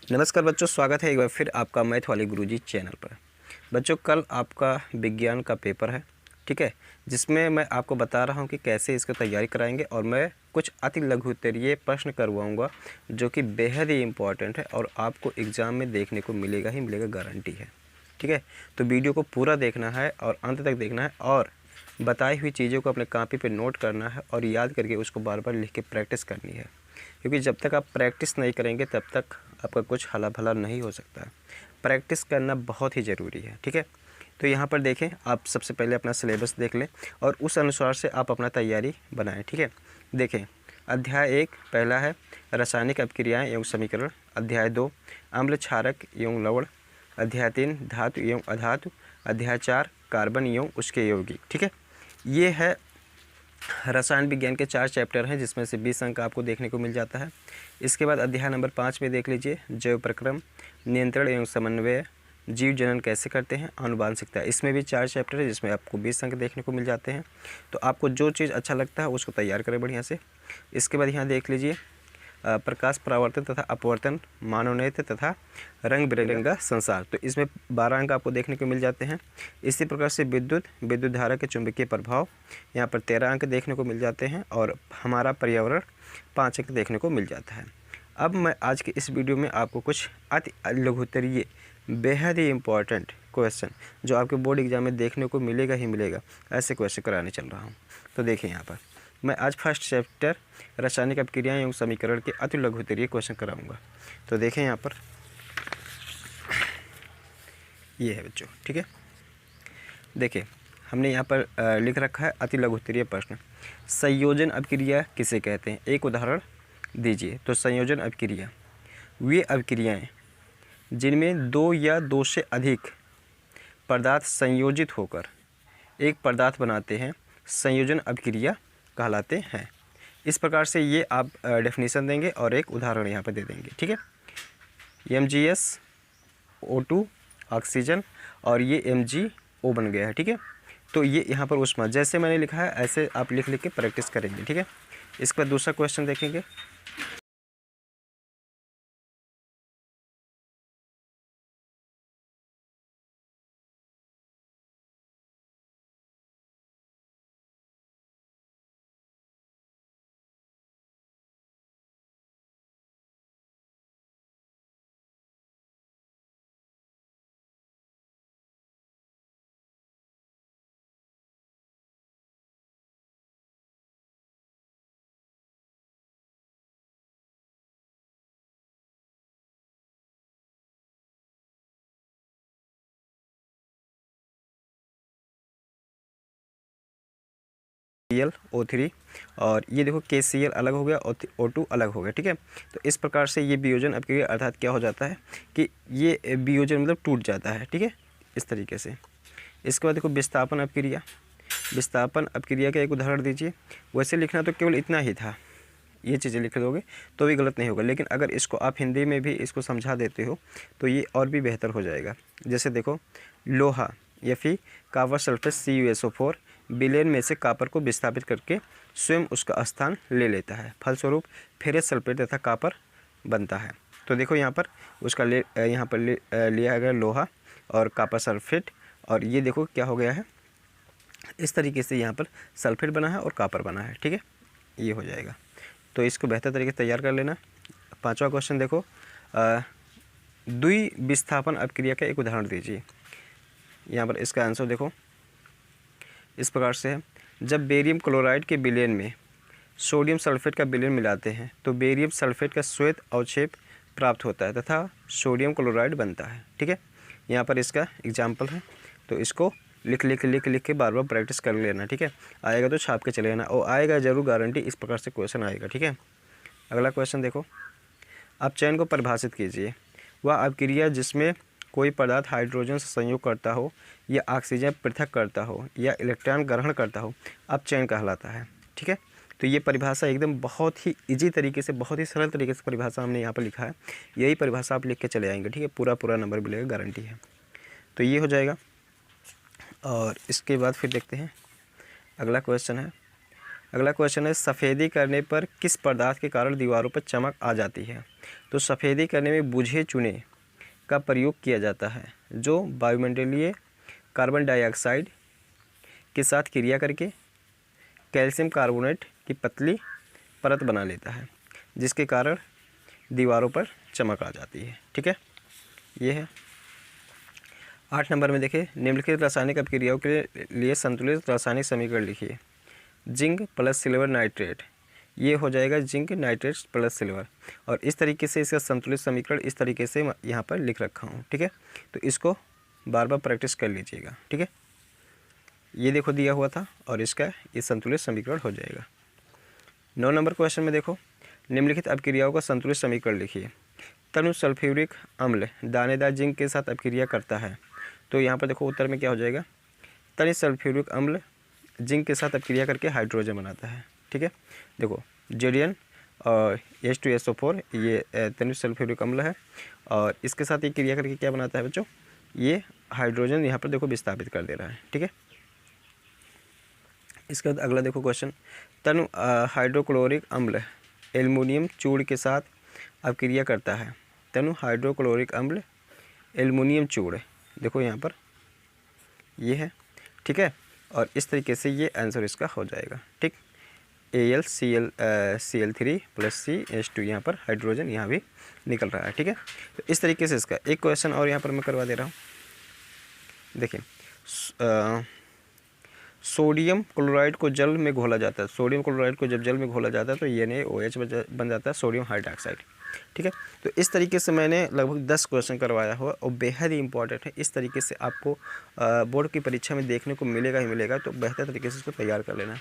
नमस्कार बच्चों, स्वागत है एक बार फिर आपका मैथ वाले गुरुजी चैनल पर। बच्चों, कल आपका विज्ञान का पेपर है, ठीक है, जिसमें मैं आपको बता रहा हूं कि कैसे इसकी तैयारी कराएंगे और मैं कुछ अति लघु उत्तरीय प्रश्न करवाऊंगा जो कि बेहद ही इम्पॉर्टेंट है और आपको एग्ज़ाम में देखने को मिलेगा ही मिलेगा, गारंटी है। ठीक है, तो वीडियो को पूरा देखना है और अंत तक देखना है और बताई हुई चीज़ों को अपने कॉपी पे नोट करना है और याद करके उसको बार बार लिख के प्रैक्टिस करनी है, क्योंकि जब तक आप प्रैक्टिस नहीं करेंगे तब तक आपका कुछ हला भला नहीं हो सकता। प्रैक्टिस करना बहुत ही ज़रूरी है, ठीक है। तो यहाँ पर देखें, आप सबसे पहले अपना सिलेबस देख लें और उस अनुसार से आप अपना तैयारी बनाएं, ठीक है। देखें, अध्याय 1 पहला है रासायनिक अभिक्रियाएँ एवं समीकरण। अध्याय 2 अम्ल क्षारक एवं लवण। अध्याय 3 धातु एवं अधातु। अध्याय 4 कार्बन एवं उसके यौगिक, ठीक है। ये है रसायन विज्ञान के 4 चैप्टर हैं, जिसमें से 20 अंक आपको देखने को मिल जाता है। इसके बाद अध्याय नंबर 5 में देख लीजिए, जैव प्रक्रम, नियंत्रण एवं समन्वय, जीव जनन कैसे करते हैं, आनुवांशिकता। इसमें भी 4 चैप्टर है, जिसमें आपको 20 अंक देखने को मिल जाते हैं। तो आपको जो चीज़ अच्छा लगता है उसको तैयार करें बढ़िया से। इसके बाद यहाँ देख लीजिए, प्रकाश परावर्तन तथा अपवर्तन, मानवनेत्र तथा रंग बिरंगा संसार। तो इसमें 12 अंक आपको देखने को मिल जाते हैं। इसी प्रकार से विद्युत धारा के चुंबकीय प्रभाव, यहाँ पर 13 अंक देखने को मिल जाते हैं और हमारा पर्यावरण 5 अंक देखने को मिल जाता है। अब मैं आज के इस वीडियो में आपको कुछ अति लघुत्तरीय बेहद ही इम्पॉर्टेंट क्वेश्चन जो आपके बोर्ड एग्जाम में देखने को मिलेगा ही मिलेगा, ऐसे क्वेश्चन कराने चल रहा हूँ। तो देखिए, यहाँ पर मैं आज फर्स्ट चैप्टर रासायनिक अभिक्रियाएं एवं समीकरण के अति लघुत्तरीय क्वेश्चन कराऊंगा। तो देखें, यहाँ पर ये है बच्चों, ठीक है। देखिए, हमने यहाँ पर लिख रखा है अति लघुत्तरीय प्रश्न, संयोजन अभिक्रिया किसे कहते हैं, एक उदाहरण दीजिए। तो संयोजन अभिक्रिया वे अभिक्रियाएँ जिनमें 2 या 2 से अधिक पदार्थ संयोजित होकर एक पदार्थ बनाते हैं, संयोजन अभिक्रिया कहलाते हैं। इस प्रकार से ये आप डेफिनेशन देंगे और एक उदाहरण यहाँ पर दे देंगे, ठीक है। MgSO2 ऑक्सीजन और ये MgO बन गया है, ठीक है। तो ये यहाँ पर ऊष्मा, जैसे मैंने लिखा है ऐसे आप लिख के प्रैक्टिस करेंगे, ठीक है। इसके बाद दूसरा क्वेश्चन देखेंगे। ClO3 और ये देखो KCl अलग हो गया और O2 अलग हो गया, ठीक है। तो इस प्रकार से ये वियोजन अभिक्रिया अर्थात क्या हो जाता है कि ये वियोजन मतलब टूट जाता है, ठीक है, इस तरीके से। इसके बाद देखो विस्थापन अभिक्रिया। विस्थापन अभिक्रिया का एक उदाहरण दीजिए। वैसे लिखना तो केवल इतना ही था, ये चीज़ें लिख दोगे तो भी गलत नहीं होगा, लेकिन अगर इसको आप हिंदी में भी इसको समझा देते हो तो ये और भी बेहतर हो जाएगा। जैसे देखो, लोहा या फिर कॉपर सल्फेट CuSO4 विलयन में से कॉपर को विस्थापित करके स्वयं उसका स्थान ले लेता है, फलस्वरूप फेरस सल्फेट तथा कॉपर बनता है। तो देखो, यहाँ पर उसका यहाँ पर लिया गया लोहा और कॉपर सल्फेट, और ये देखो क्या हो गया है, इस तरीके से यहाँ पर सल्फेट बना है और कॉपर बना है, ठीक है, ये हो जाएगा। तो इसको बेहतर तरीके से तैयार कर लेना। 5वां क्वेश्चन देखो, द्विविस्थापन अभिक्रिया का एक उदाहरण दीजिए। यहाँ पर इसका आंसर देखो इस प्रकार से है, जब बेरियम क्लोराइड के विलयन में सोडियम सल्फेट का विलयन मिलाते हैं तो बेरियम सल्फेट का श्वेत अवक्षेप प्राप्त होता है तथा सोडियम क्लोराइड बनता है, ठीक है। यहाँ पर इसका एग्जाम्पल है, तो इसको लिख के बार बार प्रैक्टिस कर लेना, ठीक है। आएगा तो छाप के चले जाना, और आएगा जरूर, गारंटी, इस प्रकार से क्वेश्चन आएगा, ठीक है। अगला क्वेश्चन देखो, आप चयन को परिभाषित कीजिए। वह अभिक्रिया जिसमें कोई पदार्थ हाइड्रोजन से संयोग करता हो या ऑक्सीजन पृथक करता हो या इलेक्ट्रॉन ग्रहण करता हो, अब चयन कहलाता है, ठीक है। तो ये परिभाषा एकदम बहुत ही इजी तरीके से, बहुत ही सरल तरीके से परिभाषा हमने यहाँ पर लिखा है। यही परिभाषा आप लिख के चले आएंगे, ठीक है, पूरा नंबर मिलेगा, गारंटी है। तो ये हो जाएगा। और इसके बाद फिर देखते हैं, अगला क्वेश्चन है, अगला क्वेश्चन है सफ़ेदी करने पर किस पदार्थ के कारण दीवारों पर चमक आ जाती है। तो सफ़ेदी करने में बुझे चूने का प्रयोग किया जाता है जो वायुमंडलीय कार्बन डाइऑक्साइड के साथ क्रिया करके कैल्शियम कार्बोनेट की पतली परत बना लेता है, जिसके कारण दीवारों पर चमक आ जाती है। ठीक है, ये है। 8 नंबर में देखिए, निम्नलिखित रासायनिक अभिक्रियाओं के लिए संतुलित रासायनिक समीकरण लिखिए। जिंक प्लस सिल्वर नाइट्रेट, ये हो जाएगा जिंक नाइट्रेट प्लस सिल्वर। और इस तरीके से इसका संतुलित समीकरण इस तरीके से यहाँ पर लिख रखा हूँ। ठीक है, तो इसको बार बार प्रैक्टिस कर लीजिएगा। ठीक है, ये देखो दिया हुआ था और इसका ये संतुलित समीकरण हो जाएगा। 9 नंबर क्वेश्चन में देखो, निम्नलिखित अभिक्रियाओं का संतुलित समीकरण लिखिए। तनु सल्फ्यूरिक अम्ल दानेदार जिंक के साथ अभिक्रिया करता है। तो यहाँ पर देखो उत्तर में क्या हो जाएगा, तनु सल्फ्यूरिक अम्ल जिंक के साथ अभिक्रिया करके हाइड्रोजन बनाता है। ठीक है, देखो जेडियन और H2SO4 ये तनु सल्फ्यूरिक अम्ल है और इसके साथ ये क्रिया करके क्या बनाता है बच्चों, ये हाइड्रोजन यहाँ पर देखो विस्थापित कर दे रहा है। ठीक है, इसके बाद अगला देखो क्वेश्चन, तनु हाइड्रोक्लोरिक अम्ल एल्युमिनियम चूर्ण के साथ अभिक्रिया करता है। तनु हाइड्रोक्लोरिक अम्ल एल्युमिनियम चूर्ण, देखो यहाँ पर ये है। ठीक है, और इस तरीके से ये आंसर इसका हो जाएगा। ठीक, AlCl3 + CH2 यहाँ पर हाइड्रोजन यहाँ भी निकल रहा है। ठीक है, तो इस तरीके से इसका एक क्वेश्चन और यहाँ पर मैं करवा दे रहा हूँ। देखिए, सोडियम क्लोराइड को जल में घोला जाता है। सोडियम क्लोराइड को जब जल में घोला जाता है तो NaOH बन जाता है, सोडियम हाइड्रोक्साइड। ठीक है, तो इस तरीके से मैंने लगभग 10 क्वेश्चन करवाया हुआ और बेहद ही इंपॉर्टेंट है। इस तरीके से आपको बोर्ड की परीक्षा में देखने को मिलेगा ही मिलेगा, तो बेहतर तरीके से इसको तैयार कर लेना।